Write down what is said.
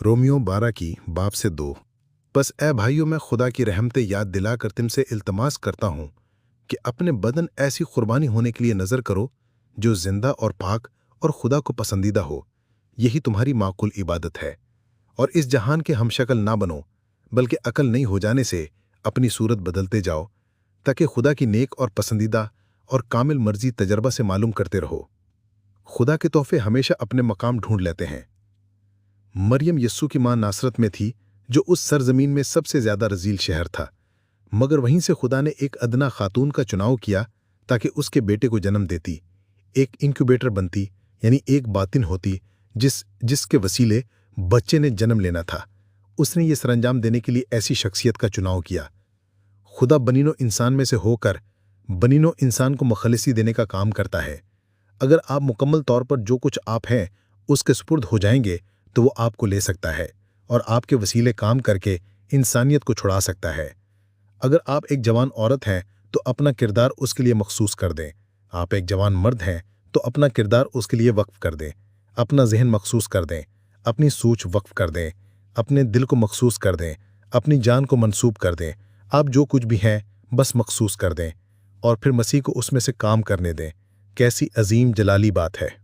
Romeo 12 की बाप से 2। बस ए भाइयों, मैं खुदा की रहमतें याद दिलाकर तुमसे इल्तमास करता हूँ कि अपने बदन ऐसी कुर्बानी होने के लिए नज़र करो जो जिंदा और पाक और खुदा को पसंदीदा हो। यही तुम्हारी माकूल इबादत है। और इस जहान के हमशक्ल ना बनो, बल्कि अकल नहीं हो जाने से अपनी सूरत बदलते जाओ, ताकि खुदा की नेक और पसंदीदा और कामिल मर्जी तजर्बा से मालूम करते रहो। खुदा के तोहफे हमेशा अपने मकाम ढूंढ लेते हैं। मरियम यस्सू की मां नासरत में थी, जो उस सरजमीन में सबसे ज्यादा रजील शहर था, मगर वहीं से खुदा ने एक अदना खातून का चुनाव किया ताकि उसके बेटे को जन्म देती, एक इंक्यूबेटर बनती, यानी एक बातिन होती जिसके वसीले बच्चे ने जन्म लेना था। उसने ये सरंजाम देने के लिए ऐसी शख्सियत का चुनाव किया। खुदा बनीनो इंसान में से होकर बनीनो इंसान को मुखलिसी देने का काम करता है। अगर आप मुकम्मल तौर पर जो कुछ आप हैं उसके सुपुर्द हो जाएंगे तो वो आपको ले सकता है और आपके वसीले काम करके इंसानियत को छुड़ा सकता है। अगर आप एक जवान औरत हैं तो अपना किरदार उसके लिए मखसूस कर दें। आप एक जवान मर्द हैं तो अपना किरदार उसके लिए वक्फ कर दें। अपना जहन मखसूस कर दें, अपनी सोच वक्फ कर दें, अपने दिल को मखसूस कर दें, अपनी जान को मंसूब कर दें। आप जो कुछ भी हैं बस मखसूस कर दें और फिर मसीह को उसमें से काम करने दें। कैसी अजीम जलाली बात है।